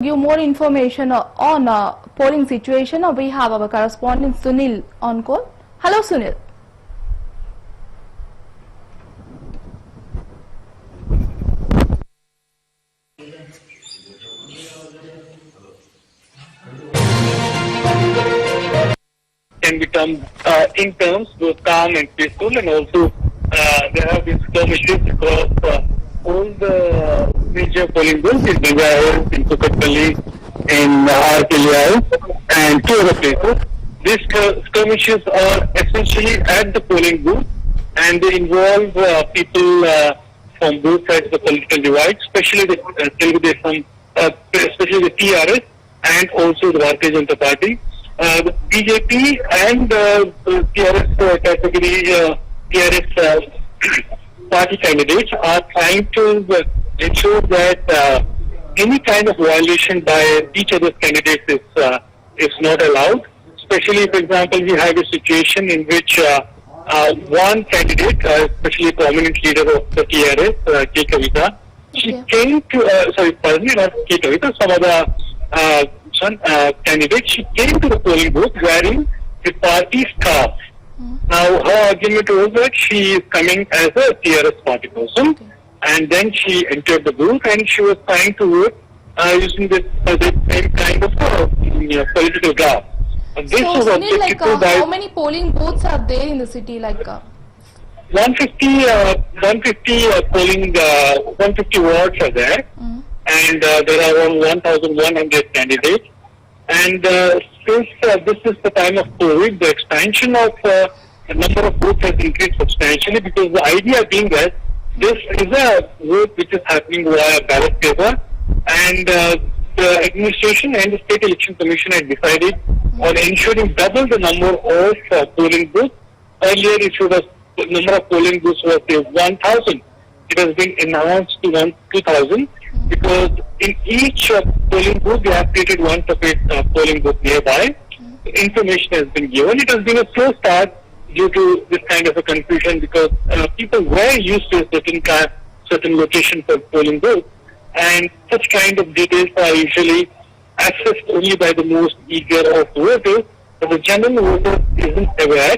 Give more information on polling situation, we have our correspondent Sunil on call. Hello Sunil. Can become in terms both calm and peaceful, and also there have been skirmishes across all the major polling booths in Bangalore, in Kukatpalli, in Arkeliyai, and two other places. These skirmishes are essentially at the polling booth, and they involve people from both sides of the political divide, especially the Telugudesam, especially the TRS, and also the Bharatiya Janata Party. The BJP and TRS category, TRS party candidates are trying to ensure that any kind of violation by each other's candidates is not allowed. Especially, for example, we have a situation in which one candidate, especially a prominent leader of the TRS, K. Kavita, she came to, not K. Kavita, some other candidate, she came to the polling booth wearing the party scarf. Now, her argument was that she is coming as a TRS party person, and then she entered the booth and she was trying to vote using the same kind of political graph. This So was Sunil, objected to by how many polling booths are there in the city? 150 polling, 150 wards are there, and there are around 1,100 candidates. And since this is the time of COVID, the expansion of the number of votes has increased substantially, because the idea being that this is a vote which is happening via ballot paper, and the administration and the State Election Commission had decided on ensuring double the number of polling booths. Earlier, the number of polling booths was 1,000. It has been enhanced to 2,000. Because in each polling booth, they have created one separate polling booth nearby. Information has been given. It has been a slow start due to this kind of a confusion, because people were used to a certain location for polling booth, and such kind of details are usually accessed only by the most eager of voters, but the general voter isn't aware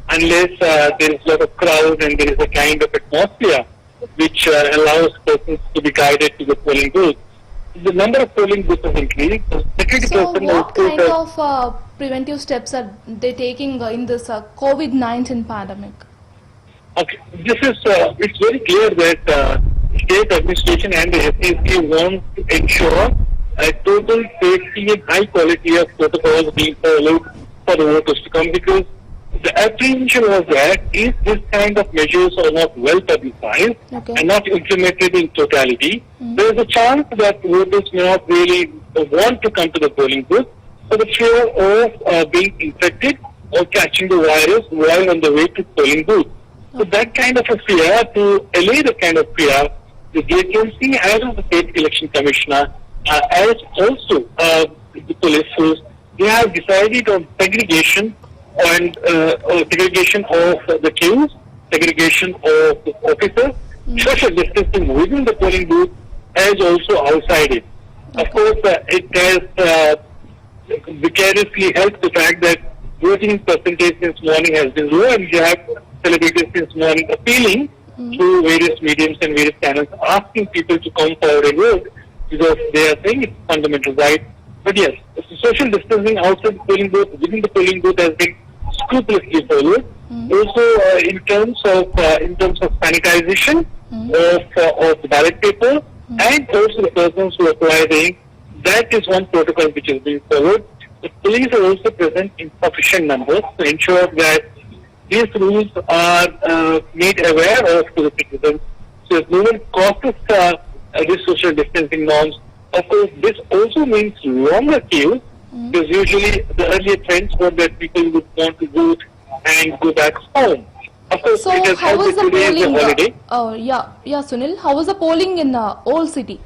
unless there is a lot of crowd and there is a kind of atmosphere which allows persons to be guided to the polling booth. The number of polling booths has increased. So what kind of preventive steps are they taking in this COVID-19 pandemic? Okay, this is it's very clear that state administration and the SAC want to ensure a total safety and high quality of protocols being followed for the voters to come, because the apprehension was that if this kind of measures are not well publicized and not implemented in totality, there is a chance that voters may not really want to come to the polling booth for the fear of being infected or catching the virus while on the way to polling booth. So that kind of a fear, to allay the kind of fear, the GHMC as of the State Election Commissioner, as also the police force, they have decided on segregation and segregation of the queues, segregation of the officers, social distancing within the polling booth as also outside it. Of course, it has vicariously helped the fact that voting percentage since morning has been low, and we have celebrated since morning appealing through various mediums and various channels, asking people to come forward and vote, because they are saying it's fundamental right. But yes, social distancing outside the polling booth, within the polling booth, has been scrupulously followed. Also, in terms of sanitization of the ballot paper, and also the persons who apply the ink, that is one protocol which is being followed. The police are also present in sufficient numbers to ensure that these rules are made aware of to the citizens. So if no one crosses these social distancing norms, of course, this also means longer queues, because usually the earlier trends were that people would want to vote and go back home. Of course, So it has how was the holiday. polling? Sunil, how was the polling in old city?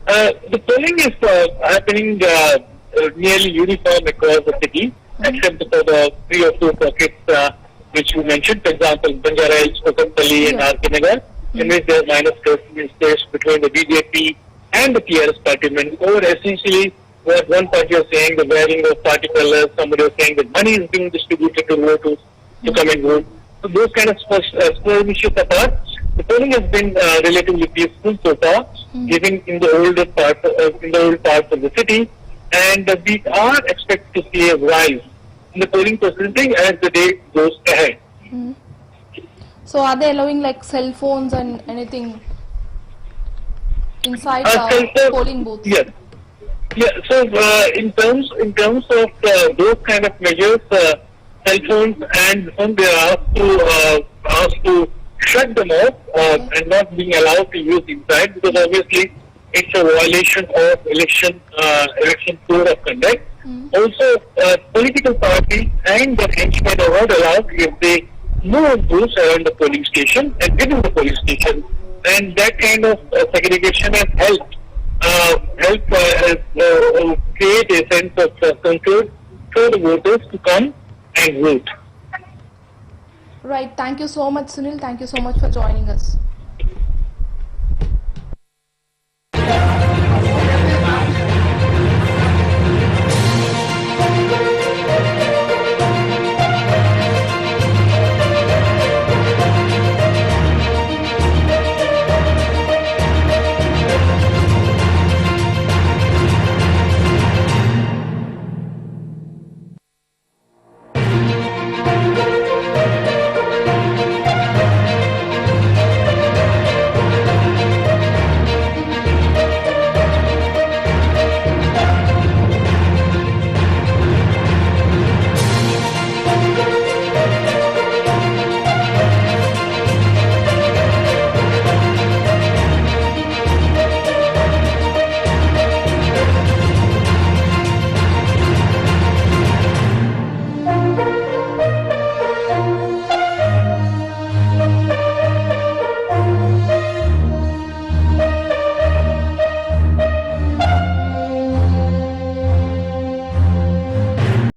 The polling is happening nearly uniform across the city, except for the 3 or 4 pockets which you mentioned. For example, Bangalore, Kukatpalli, and Arkeliyai, in which there are minor space between the BJP and the TRS party members, or essentially what one party was saying, the wearing of party colors, somebody was saying that money is being distributed to voters to come and vote. So those kind of skirmishes apart, the polling has been relatively peaceful so far, even in the older parts of the city, and we are expected to see a rise in the polling percentage as the day goes ahead. So are they allowing like cell phones and anything inside polling booths? Yes. Yeah. So in terms of those kind of measures, cell phones and phone, they are asked to shut them off and not being allowed to use inside, because obviously it's a violation of election code of conduct. Also, political parties and the henchmen are not allowed if they move booths around the polling station and within the polling station, and that kind of segregation has helped create a sense of control for the voters to come and vote. Right. Thank you so much, Sunil. Thank you so much for joining us.